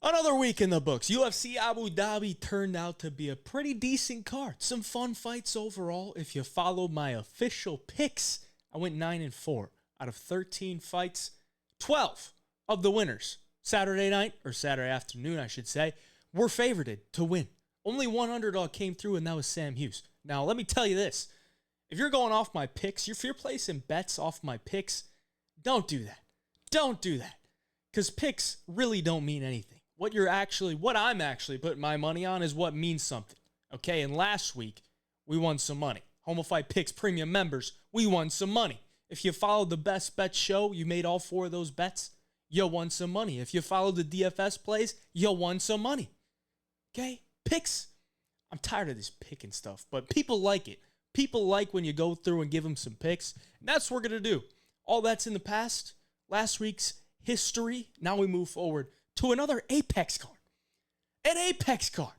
Another week in the books. UFC Abu Dhabi turned out to be a pretty decent card. Some fun fights overall. If you followed my official picks, I went 9-4 out of 13 fights. 12 of the winners, Saturday night, or Saturday afternoon, I should say, were favored to win. Only one underdog came through, and that was Sam Hughes. Now, let me tell you this. If you're going off my picks, if you're placing bets off my picks, don't do that. Don't do that. Because picks really don't mean anything. What I'm actually putting my money on is what means something. Okay, and last week, we won some money. Homofight Picks Premium members, we won some money. If you followed the Best Bet show, you made all 4 of those bets, you won some money. If you followed the DFS plays, you won some money. Okay, picks. I'm tired of this picking stuff, but people like it. People like when you go through and give them some picks, and that's what we're going to do. All that's in the past, last week's history. Now we move forward to another Apex card. An Apex card.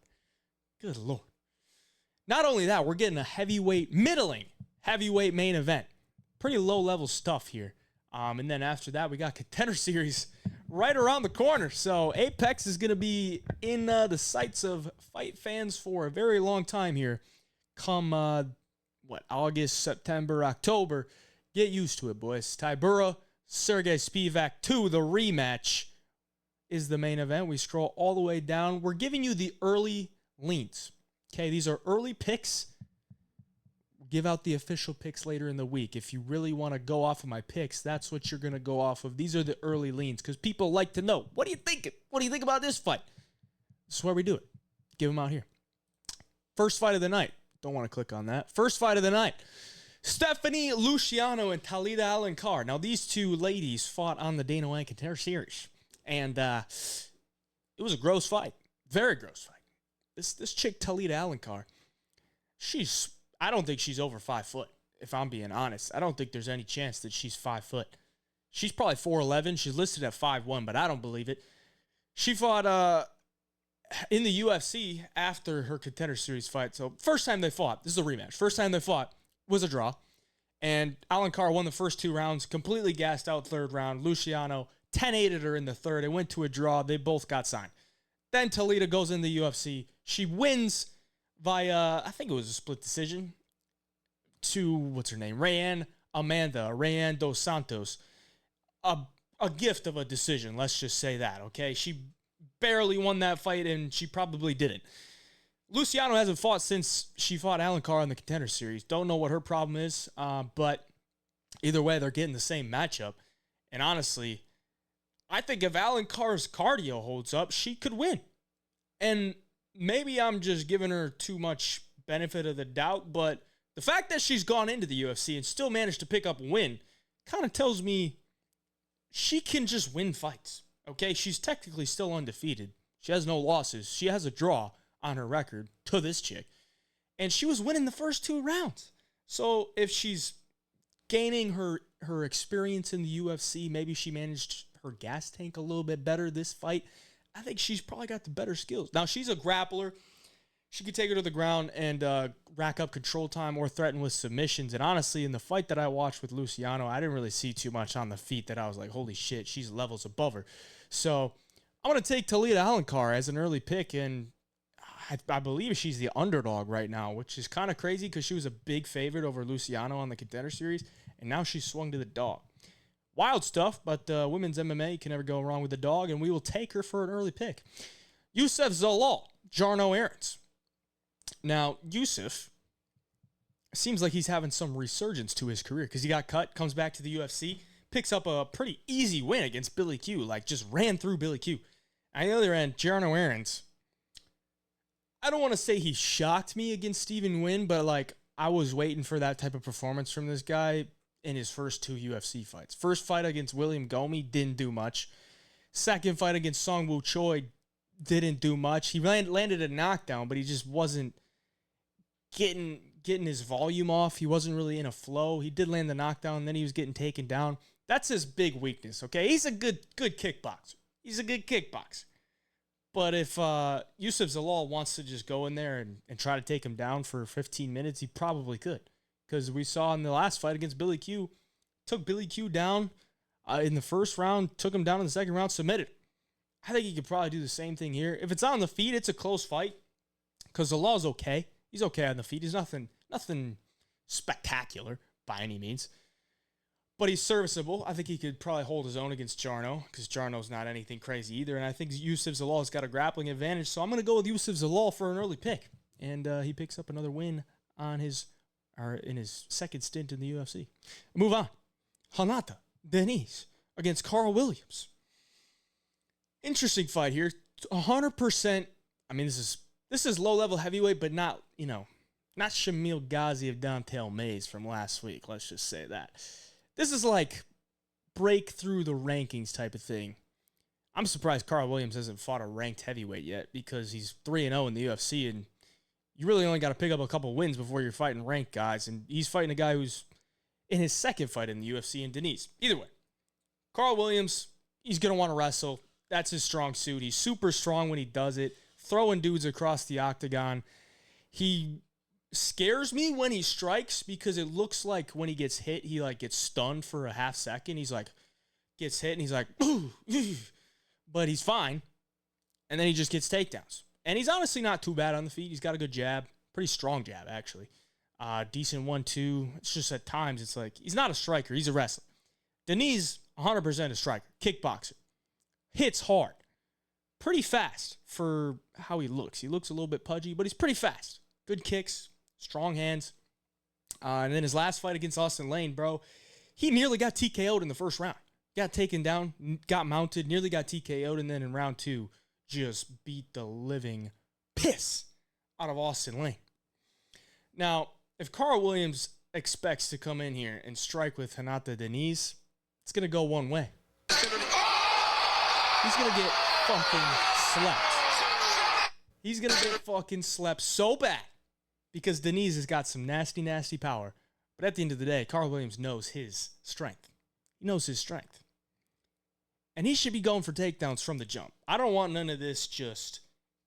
Good Lord. Not only that, we're getting a middling heavyweight main event. Pretty low-level stuff here. And then after that, we got Contender Series right around the corner. So Apex is going to be in the sights of fight fans for a very long time here. Come, August, September, October. Get used to it, boys. Tybura, Sergey Spivac 2, the rematch, is the main event. We scroll all the way down. We're giving you the early leans. Okay, these are early picks. We'll give out the official picks later in the week. If you really want to go off of my picks, that's what you're going to go off of. These are the early leans because people like to know, what do you think? What do you think about this fight? This is where we do it. Give them out here. First fight of the night. Don't want to click on that. First fight of the night. Stephanie Luciano and Talita Alencar. Now, these two ladies fought on the Dana White Contender Series. And it was a gross fight. Very gross fight. This chick, Talita Alencar, I don't think she's over 5 foot, if I'm being honest. I don't think there's any chance that she's 5 foot. She's probably 4'11". She's listed at 5'1", but I don't believe it. She fought in the UFC after her Contender Series fight. So first time they fought, this is a rematch. First time they fought was a draw. And Alencar won the first 2 rounds, completely gassed out third round. Luciano 10-8'd her in the third. It went to a draw. They both got signed. Then Talita goes in the UFC. She wins via, I think it was a split decision, to, what's her name? Rayan dos Santos. A gift of a decision, let's just say that, okay? She barely won that fight, and she probably didn't. Luciano hasn't fought since she fought Alencar in the Contender Series. Don't know what her problem is, but either way, they're getting the same matchup. And honestly, I think if Alencar's cardio holds up, she could win. And maybe I'm just giving her too much benefit of the doubt, but the fact that she's gone into the UFC and still managed to pick up a win kind of tells me she can just win fights. Okay, she's technically still undefeated. She has no losses. She has a draw on her record to this chick. And she was winning the first 2 rounds. So if she's gaining her experience in the UFC, maybe she managed her gas tank a little bit better this fight, I think she's probably got the better skills. Now, she's a grappler. She could take her to the ground and rack up control time or threaten with submissions. And honestly, in the fight that I watched with Luciano, I didn't really see too much on the feet that I was like, holy shit, she's levels above her. So I'm going to take Talita Alencar as an early pick, and I believe she's the underdog right now, which is kind of crazy because she was a big favorite over Luciano on the Contender Series, and now she's swung to the dog. Wild stuff, but women's MMA, you can never go wrong with the dog, and we will take her for an early pick. Youssef Zalal, Jarno Errens. Now, Youssef seems like he's having some resurgence to his career because he got cut, comes back to the UFC, picks up a pretty easy win against Billy Q, like just ran through Billy Q. On the other end, Jarno Errens, I don't want to say he shocked me against Stephen Wynn, but like I was waiting for that type of performance from this guy in his first 2 UFC fights. First fight against William Gomi, didn't do much. Second fight against Song Woo Choi, didn't do much. He landed a knockdown, but he just wasn't getting his volume off. He wasn't really in a flow. He did land the knockdown, and then he was getting taken down. That's his big weakness, okay? He's a good kickboxer. He's a good kickboxer. But if Youssef Zalal wants to just go in there and try to take him down for 15 minutes, he probably could. Because we saw in the last fight against Billy Q, took Billy Q down in the first round, took him down in the second round, submitted. I think he could probably do the same thing here. If it's on the feet, it's a close fight because Zalal's okay. He's okay on the feet. He's nothing spectacular by any means. But he's serviceable. I think he could probably hold his own against Jarno because Jarno's not anything crazy either. And I think Yusuf Zalal's got a grappling advantage. So I'm going to go with Yusuf Zalal for an early pick. And he picks up another win in his second stint in the UFC. Move on. Hanata Diniz against Carl Williams. Interesting fight here. 100%. I mean, this is low-level heavyweight, but not Shamil Ghazi of Dontel Mays from last week. Let's just say that. This is like break through the rankings type of thing. I'm surprised Carl Williams hasn't fought a ranked heavyweight yet because he's 3-0 in the UFC, and you really only got to pick up a couple wins before you're fighting ranked guys, and he's fighting a guy who's in his second fight in the UFC in Diniz. Either way, Carl Williams, he's going to want to wrestle. That's his strong suit. He's super strong when he does it, throwing dudes across the octagon. He scares me when he strikes because it looks like when he gets hit, he like gets stunned for a half second. He's like, gets hit and he's like, ooh, but he's fine. And then he just gets takedowns. And he's honestly not too bad on the feet. He's got a good jab, pretty strong jab actually. Decent 1-2. It's just at times it's like, he's not a striker. He's a wrestler. Diniz, 100% a striker, kickboxer. Hits hard. Pretty fast for how he looks. He looks a little bit pudgy, but he's pretty fast. Good kicks. Strong hands. And then his last fight against Austin Lane, bro, he nearly got TKO'd in the first round. Got taken down, got mounted, nearly got TKO'd, and then in round 2, just beat the living piss out of Austin Lane. Now, if Carl Williams expects to come in here and strike with Hanata Diniz, it's going to go one way. He's going to get fucking slept. He's going to get fucking slept so bad. Because Diniz has got some nasty, nasty power. But at the end of the day, Carl Williams knows his strength. He knows his strength. And he should be going for takedowns from the jump. I don't want none of this just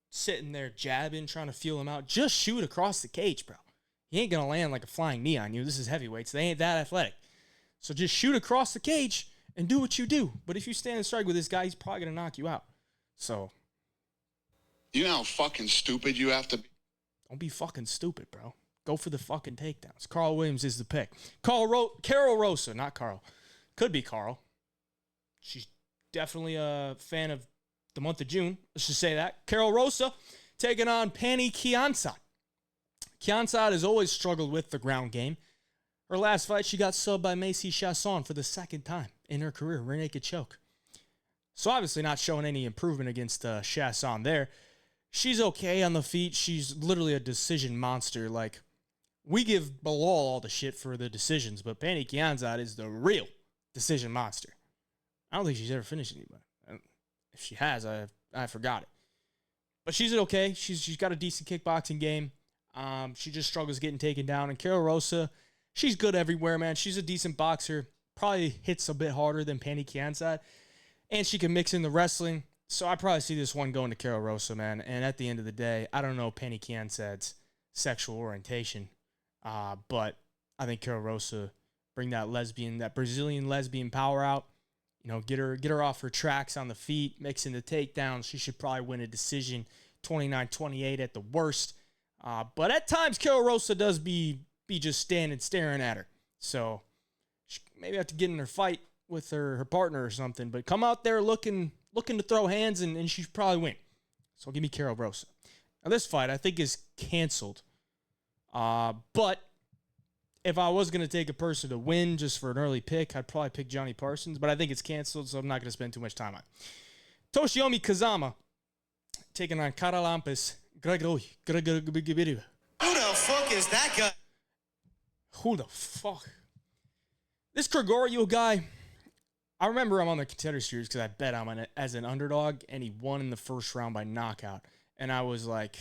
sitting there jabbing, trying to feel him out. Just shoot across the cage, bro. He ain't going to land like a flying knee on you. This is heavyweights. They ain't that athletic. So just shoot across the cage and do what you do. But if you stand and strike with this guy, he's probably going to knock you out. So. You know how fucking stupid you have to be? Don't be fucking stupid, bro. Go for the fucking takedowns. Carl Williams is the pick. Carol Rosa, not Carl. Could be Carl. She's definitely a fan of the month of June. Let's just say that. Carol Rosa taking on Pani Kianzad. Kianzad has always struggled with the ground game. Her last fight, she got subbed by Macy Chasson for the second time in her career. Rear naked choke. So obviously not showing any improvement against Chasson there. She's okay on the feet. She's literally a decision monster. Like, we give Bilal all the shit for the decisions, but Pani Kianzad is the real decision monster. I don't think she's ever finished anybody. If she has, I forgot it. But she's okay. She's got a decent kickboxing game. She just struggles getting taken down. And Carol Rosa, she's good everywhere, man. She's a decent boxer. Probably hits a bit harder than Pani Kianzad. And she can mix in the wrestling. So I probably see this one going to Carol Rosa, man. And at the end of the day, I don't know Pani Kianzad's sexual orientation. But I think Carol Rosa bring that Brazilian lesbian power out. You know, get her off her tracks on the feet, mixing the takedowns. She should probably win a decision, 29-28 at the worst. But at times, Carol Rosa does be just standing staring at her. So she maybe have to get in her fight with her partner or something. But come out there looking to throw hands, and she should probably win. So give me Carol Rosa. Now, this fight, I think, is canceled. But if I was going to take a person to win just for an early pick, I'd probably pick Johnny Parsons. But I think it's canceled, so I'm not going to spend too much time on it. Toshiomi Kazama taking on Karalampis Grigoriou. Who the fuck is that guy? Who the fuck? This Grigoriou guy, I remember him on the Contender Series because I bet on him as an underdog, and he won in the first round by knockout. And I was like,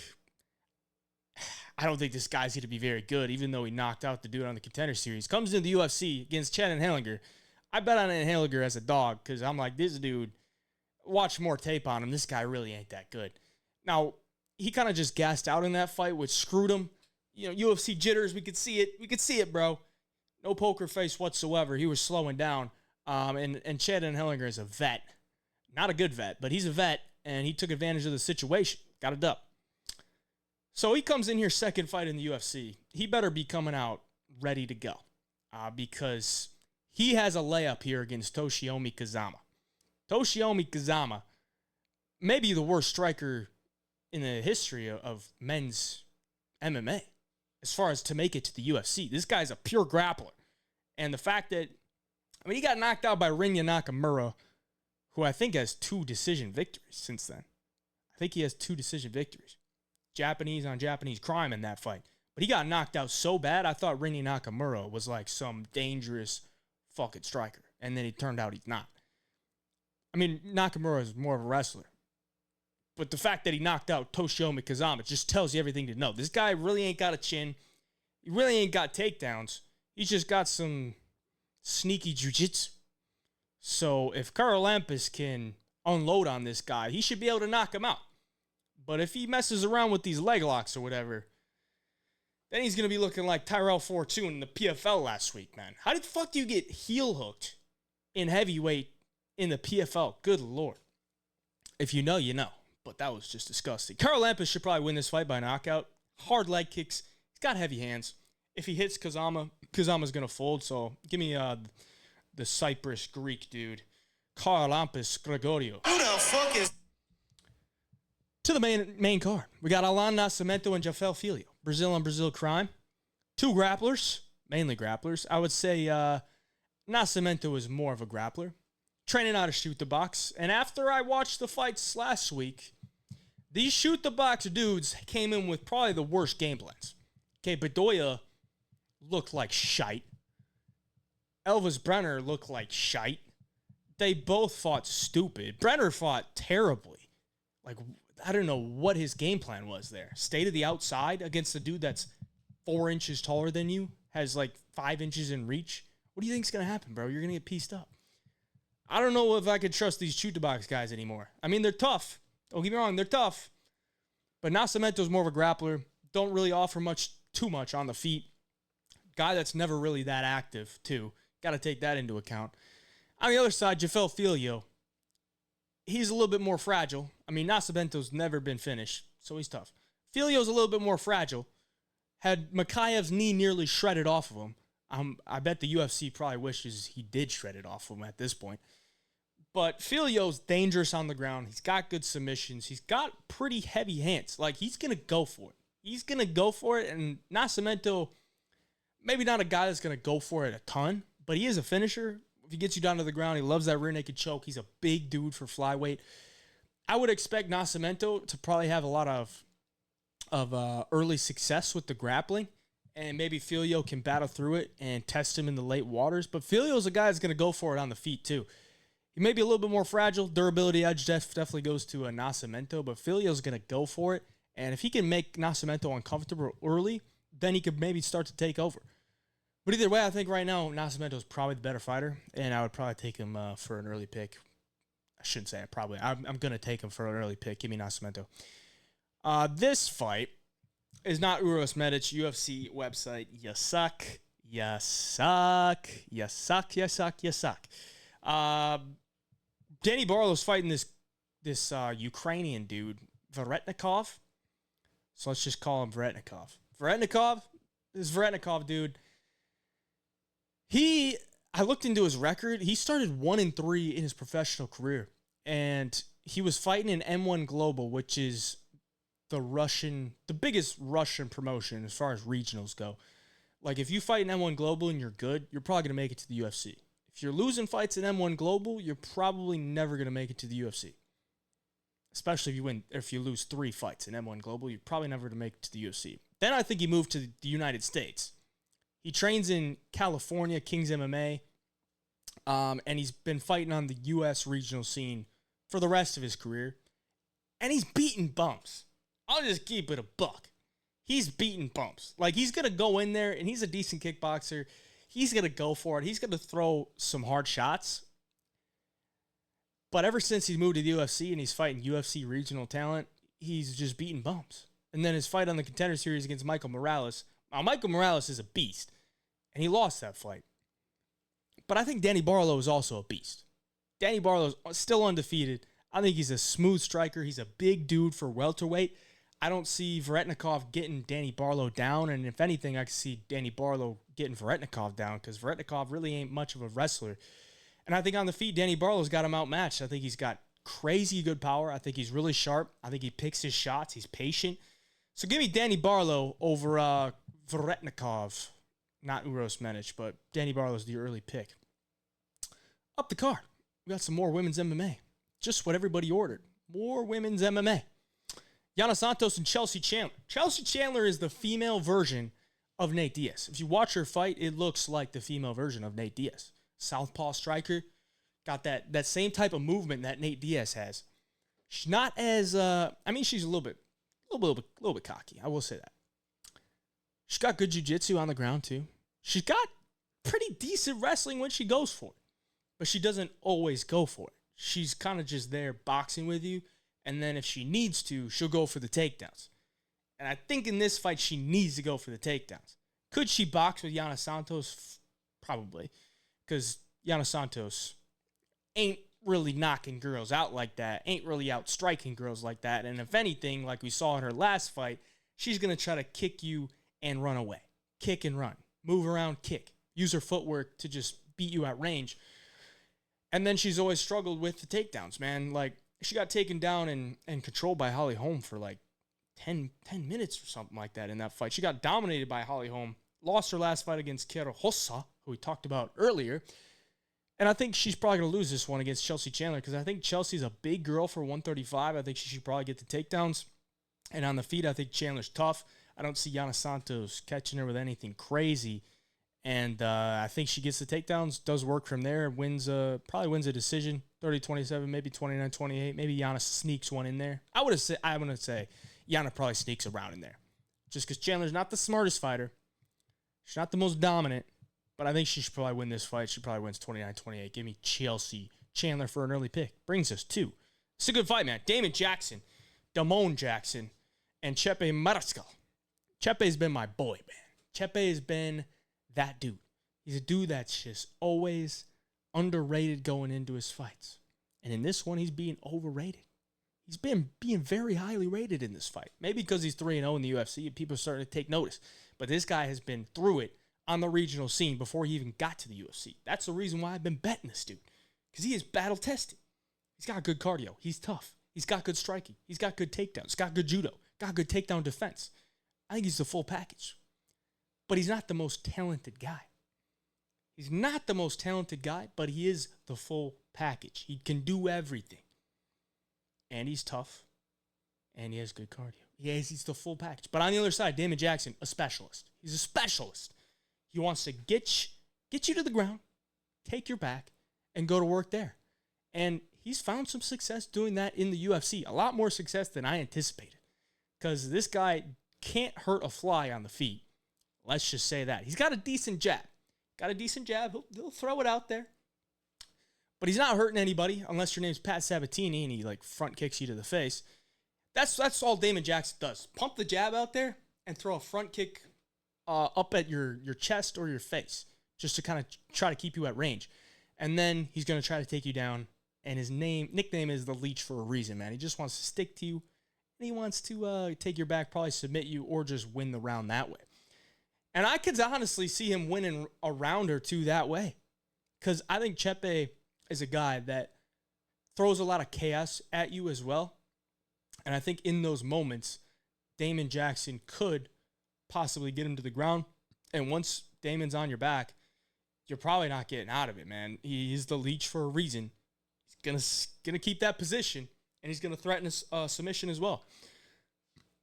I don't think this guy's going to be very good, even though he knocked out the dude on the Contender Series. Comes into the UFC against Chad Anhelinger. I bet on Anhelinger as a dog because I'm like, this dude, watch more tape on him. This guy really ain't that good. Now, he kind of just gassed out in that fight, which screwed him. You know, UFC jitters, we could see it. We could see it, bro. No poker face whatsoever. He was slowing down. And Chad Anhelinger is a vet. Not a good vet, but he's a vet. and he took advantage of the situation. Got a dub. So he comes in here, second fight in the UFC. He better be coming out ready to go because he has a layup here against Toshiomi Kazama. Toshiomi Kazama, maybe the worst striker in the history of men's MMA as far as to make it to the UFC. This guy's a pure grappler. And the fact that, he got knocked out by Rinya Nakamura, who I think has 2 decision victories since then. I think he has 2 decision victories. Japanese on Japanese crime in that fight. But he got knocked out so bad, I thought Rinya Nakamura was like some dangerous fucking striker. And then it turned out he's not. Nakamura is more of a wrestler. But the fact that he knocked out Toshiomi Kazama just tells you everything to know. This guy really ain't got a chin. He really ain't got takedowns. He's just got some sneaky jiu-jitsu. So if Carl Lampus can unload on this guy, he should be able to knock him out. But if he messes around with these leg locks or whatever, then he's going to be looking like Tyrell Fortune in the PFL last week, man. How the fuck do you get heel hooked in heavyweight in the PFL? Good Lord. If you know, you know. But that was just disgusting. Carl Lampus should probably win this fight by knockout. Hard leg kicks. He's got heavy hands. If he hits Kazama, Kazama's going to fold. So give me the Cyprus Greek dude, Carl Lampus Grigoriou. Who the fuck is... To the main card, we got Alan Nascimento and Jafel Filho. Brazil on Brazil crime. 2 grapplers, mainly grapplers. I would say Nascimento is more of a grappler. Training how to shoot the box. And after I watched the fights last week, these shoot the box dudes came in with probably the worst game plans. Okay, Bedoya looked like shite. Elvis Brenner looked like shite. They both fought stupid. Brenner fought terribly. Like, I don't know what his game plan was there. Stay to the outside against a dude that's 4 inches taller than you, has like 5 inches in reach. What do you think's going to happen, bro? You're going to get pieced up. I don't know if I could trust these shoot-the-box guys anymore. They're tough. Don't get me wrong, they're tough. But Nascimento's more of a grappler. Don't really offer too much on the feet. Guy that's never really that active, too. Got to take that into account. On the other side, Jafel Filho. He's a little bit more fragile. Nascimento's never been finished, so he's tough. Filio's a little bit more fragile. Had Makayev's knee nearly shredded off of him. I bet the UFC probably wishes he did shred it off of him at this point. But Filio's dangerous on the ground. He's got good submissions. He's got pretty heavy hands. Like, he's going to go for it. He's going to go for it, and Nascimento, maybe not a guy that's going to go for it a ton, but he is a finisher. If he gets you down to the ground, he loves that rear naked choke. He's a big dude for flyweight. I would expect Nascimento to probably have a lot of early success with the grappling, and maybe Filho can battle through it and test him in the late waters. But Filio's a guy that's going to go for it on the feet too. He may be a little bit more fragile. Durability edge definitely goes to a Nascimento, but Filio's going to go for it. And if he can make Nascimento uncomfortable early, then he could maybe start to take over. But either way, I think right now Nascimento is probably the better fighter, and I would probably take him for an early pick. I shouldn't say it, probably. I'm going to take him for an early pick. Give me Nascimento. This fight is not Uros Medic, UFC website. You suck. You suck. You suck. You suck. You suck. Danny Barlow's fighting this Ukrainian dude, Veretennokov. So let's just call him Veretennokov. This Veretennokov dude, I looked into his record. He started 1-3 in his professional career. And he was fighting in M1 Global, which is the biggest Russian promotion as far as regionals go. Like, if you fight in M1 Global and you're good, you're probably going to make it to the UFC. If you're losing fights in M1 Global, you're probably never going to make it to the UFC. Especially if you lose 3 fights in M1 Global, you're probably never going to make it to the UFC. Then I think he moved to the United States. He trains in California, Kings MMA, and he's been fighting on the U.S. regional scene for the rest of his career. And he's beating bumps. I'll just keep it a buck. He's beating bumps. Like, he's going to go in there, and he's a decent kickboxer. He's going to go for it. He's going to throw some hard shots. But ever since he moved to the UFC and he's fighting UFC regional talent, he's just beating bumps. And then his fight on the Contender Series against Michael Morales. Now, Michael Morales is a beast, and he lost that fight. But I think Danny Barlow is also a beast. Danny Barlow is still undefeated. I think he's a smooth striker. He's a big dude for welterweight. I don't see Veretennokov getting Danny Barlow down, and if anything, I can see Danny Barlow getting Veretennokov down because Veretennokov really ain't much of a wrestler. And I think on the feet, Danny Barlow's got him outmatched. I think he's got crazy good power. I think he's really sharp. I think he picks his shots. He's patient. So give me Danny Barlow over Veretennokov. Not Uros Medic, but Danny Barlow's the early pick. Up the card, we got some more women's MMA. Just what everybody ordered. More women's MMA. Yana Santos and Chelsea Chandler. Chelsea Chandler is the female version of Nate Diaz. If you watch her fight, it looks like the female version of Nate Diaz. Southpaw striker. Got that same type of movement that Nate Diaz has. She's not as, she's a little bit cocky. I will say that. She's got good jiu-jitsu on the ground too. She's got pretty decent wrestling when she goes for it. But she doesn't always go for it. She's kind of just there boxing with you. And then if she needs to, she'll go for the takedowns. And I think in this fight, she needs to go for the takedowns. Could she box with Yana Santos? Probably. Because Yana Santos ain't really knocking girls out like that. Ain't really out striking girls like that. And if anything, like we saw in her last fight, she's going to try to kick you and run away. Kick and run. Move around, kick. Use her footwork to just beat you at range. And then she's always struggled with the takedowns, man. Like, she got taken down and controlled by Holly Holm for like 10 minutes or something like that in that fight. She got dominated by Holly Holm. Lost her last fight against Rosa, who we talked about earlier. And I think she's probably going to lose this one against Chelsea Chandler because I think Chelsea's a big girl for 135. I think she should probably get the takedowns. And on the feet, I think Chandler's tough. I don't see Yana Santos catching her with anything crazy. And I think she gets the takedowns, does work from there, probably wins a decision, 30-27, maybe 29-28. Maybe Yana sneaks one in there. I'm going to say Yana probably sneaks around in there. Just because Chandler's not the smartest fighter. She's not the most dominant. But I think she should probably win this fight. She probably wins 29-28. Give me Chelsea Chandler for an early pick. Brings us to, it's a good fight, man. Damon Jackson, and Chepe Mariscal. Chepe's been my boy, man. Chepe has been that dude. He's a dude that's just always underrated going into his fights. And in this one, he's being overrated. He's been being very highly rated in this fight. Maybe because he's 3-0 in the UFC and people are starting to take notice. But this guy has been through it on the regional scene before he even got to the UFC. That's the reason why I've been betting this dude. Because he is battle-tested. He's got good cardio. He's tough. He's got good striking. He's got good takedowns. He's got good judo. Got good takedown defense. I think he's the full package. But he's not the most talented guy. He's not the most talented guy, but he is the full package. He can do everything. And he's tough. And he has good cardio. He's the full package. But on the other side, Damon Jackson, a specialist. He's a specialist. He wants to get you to the ground, take your back, and go to work there. And he's found some success doing that in the UFC. A lot more success than I anticipated. Because this guy can't hurt a fly on the feet. Let's just say that. He's got a decent jab. He'll throw it out there. But he's not hurting anybody unless your name's Pat Sabatini and he like front kicks you to the face. That's all Damon Jackson does. Pump the jab out there and throw a front kick up at your chest or your face just to kind of try to keep you at range. And then he's going to try to take you down. And his nickname is the Leech for a reason, man. He just wants to stick to you. And he wants to take your back, probably submit you, or just win the round that way. And I could honestly see him winning a round or two that way. Because I think Chepe is a guy that throws a lot of chaos at you as well. And I think in those moments, Damon Jackson could possibly get him to the ground. And once Damon's on your back, you're probably not getting out of it, man. He's the Leech for a reason. He's gonna keep that position, and he's going to threaten a submission as well.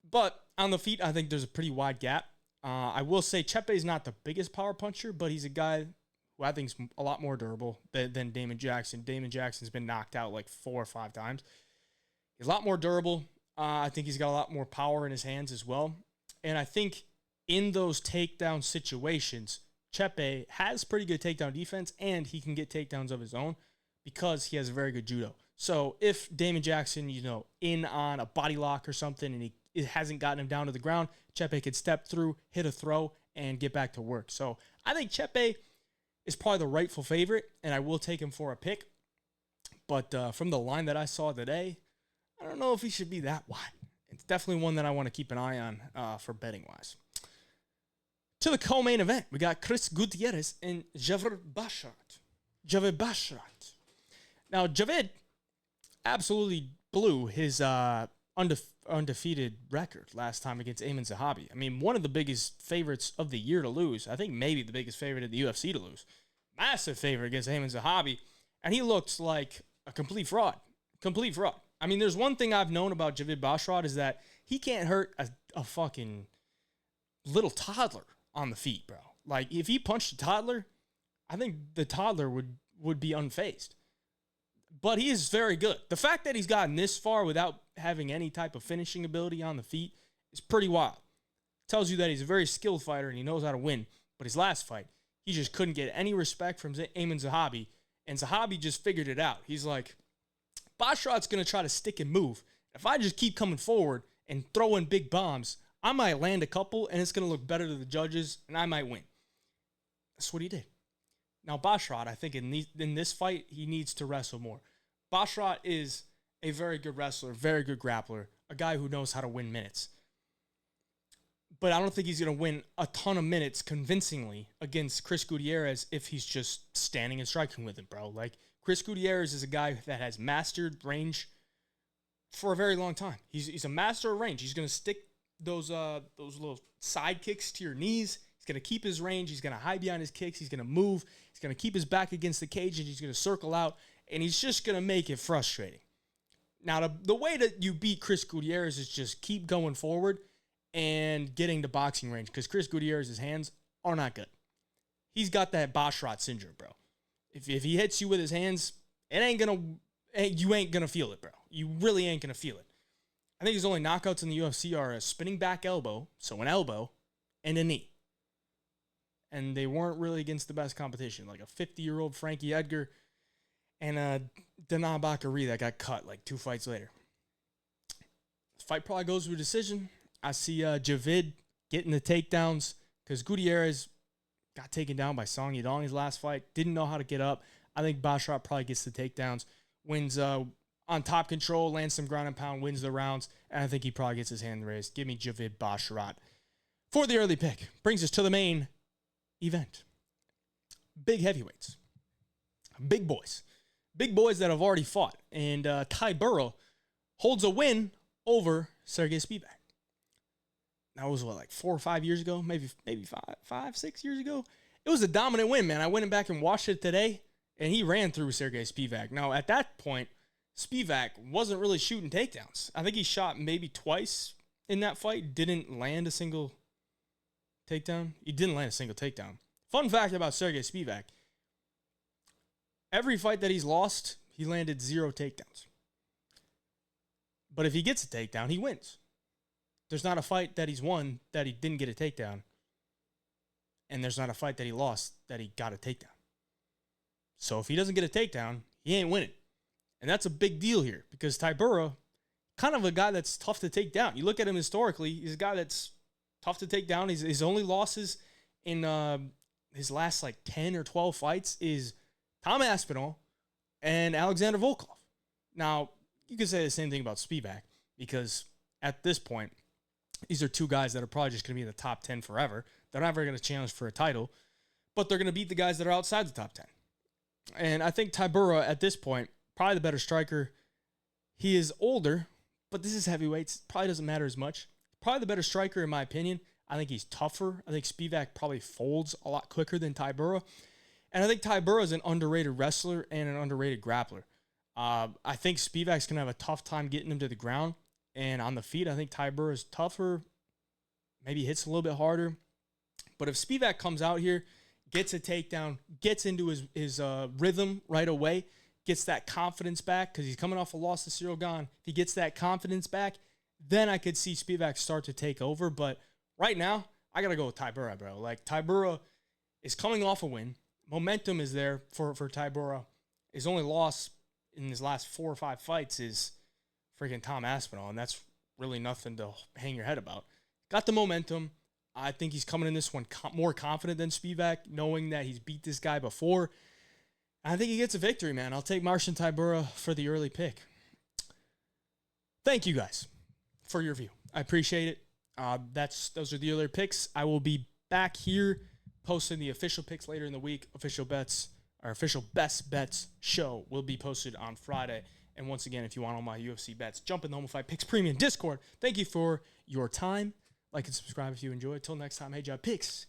But on the feet, I think there's a pretty wide gap. I will say Chepe is not the biggest power puncher, but he's a guy who I think is a lot more durable than Damon Jackson. Damon Jackson's been knocked out like 4 or 5 times. He's a lot more durable. I think he's got a lot more power in his hands as well. And I think in those takedown situations, Chepe has pretty good takedown defense, and he can get takedowns of his own because he has a very good judo. So if Damon Jackson, in on a body lock or something, and it hasn't gotten him down to the ground, Chepe could step through, hit a throw, and get back to work. So I think Chepe is probably the rightful favorite, and I will take him for a pick. But from the line that I saw today, I don't know if he should be that wide. It's definitely one that I want to keep an eye on for betting-wise. To the co-main event, we got Chris Gutierrez and Javid Basharat. Now, Javid absolutely blew his undefeated record last time against Aiemann Zahabi. I mean, one of the biggest favorites of the year to lose. I think maybe the biggest favorite of the UFC to lose. Massive favorite against Aiemann Zahabi. And he looked like a complete fraud. Complete fraud. I mean, there's one thing I've known about Javid Basharat is that he can't hurt a fucking little toddler on the feet, bro. Like, if he punched a toddler, I think the toddler would be unfazed. But he is very good. The fact that he's gotten this far without having any type of finishing ability on the feet is pretty wild. Tells you that he's a very skilled fighter and he knows how to win. But his last fight, he just couldn't get any respect from Aiemann Zahabi. And Zahabi just figured it out. He's like, Basharat's going to try to stick and move. If I just keep coming forward and throwing big bombs, I might land a couple and it's going to look better to the judges and I might win. That's what he did. Now, Basharat, I think in this fight, he needs to wrestle more. Basharat is a very good wrestler, very good grappler, a guy who knows how to win minutes. But I don't think he's going to win a ton of minutes convincingly against Chris Gutierrez if he's just standing and striking with him, bro. Like, Chris Gutierrez is a guy that has mastered range for a very long time. He's a master of range. He's going to stick those little side kicks to your knees. He's going to keep his range. He's going to hide behind his kicks. He's going to move. He's going to keep his back against the cage, and he's going to circle out, and he's just going to make it frustrating. Now, the way that you beat Chris Gutierrez is just keep going forward and getting to boxing range, because Chris Gutierrez's hands are not good. He's got that Basharat syndrome, bro. If he hits you with his hands, you ain't gonna feel it, bro. You really ain't gonna feel it. I think his only knockouts in the UFC are a spinning back elbow, so an elbow, and a knee. And they weren't really against the best competition, like a 50-year-old Frankie Edgar and a Dana Bakary that got cut like 2 fights later. This fight probably goes to a decision. I see Javid getting the takedowns because Gutierrez got taken down by Song Yadong his last fight. Didn't know how to get up. I think Basharat probably gets the takedowns. Wins on top control, lands some ground and pound, wins the rounds. And I think he probably gets his hand raised. Give me Javid Basharat for the early pick. Brings us to the main event. Big heavyweights. Big boys. Big boys that have already fought. And Tybura holds a win over Sergey Spivac. That was like 4 or 5 years ago, maybe 6 years ago. It was a dominant win, man. I went back and watched it today, and he ran through Sergey Spivac. Now, at that point, Spivac wasn't really shooting takedowns. I think he shot maybe twice in that fight, didn't land a single takedown. He didn't land a single takedown. Fun fact about Sergey Spivac, every fight that he's lost, he landed 0 takedowns. But if he gets a takedown, he wins. There's not a fight that he's won that he didn't get a takedown. And there's not a fight that he lost that he got a takedown. So if he doesn't get a takedown, he ain't winning. And that's a big deal here because Tybura, kind of a guy that's tough to take down. You look at him historically, he's a guy that's tough to take down. His only losses in his last like 10 or 12 fights is Tom Aspinall and Alexander Volkov. Now, you could say the same thing about Spivac because at this point, these are 2 guys that are probably just going to be in the top 10 forever. They're never going to challenge for a title, but they're going to beat the guys that are outside the top 10. And I think Tybura, at this point, probably the better striker. He is older, but this is heavyweights. Probably doesn't matter as much. Probably the better striker, in my opinion. I think he's tougher. I think Spivac probably folds a lot quicker than Tybura. And I think Tybura is an underrated wrestler and an underrated grappler. I think Spivac's going to have a tough time getting him to the ground. And on the feet, I think Tybura is tougher, maybe hits a little bit harder. But if Spivac comes out here, gets a takedown, gets into his rhythm right away, gets that confidence back, because he's coming off a loss to Cyril Gane. If he gets that confidence back, then I could see Spivac start to take over. But right now, I got to go with Tybura, bro. Like, Tybura is coming off a win. Momentum is there for Tybura. His only loss in his last 4 or 5 fights is freaking Tom Aspinall, and that's really nothing to hang your head about. Got the momentum. I think he's coming in this one more confident than Spivac, knowing that he's beat this guy before. I think he gets a victory, man. I'll take Marcin Tybura for the early pick. Thank you guys for your view. I appreciate it. Those are the earlier picks. I will be back here posting the official picks later in the week. Official bets, our official best bets show will be posted on Friday. And once again, if you want all my UFC bets, jump in the Home of Fight Picks Premium Discord. Thank you for your time. Like and subscribe if you enjoyed. Till next time, hey, Job Picks.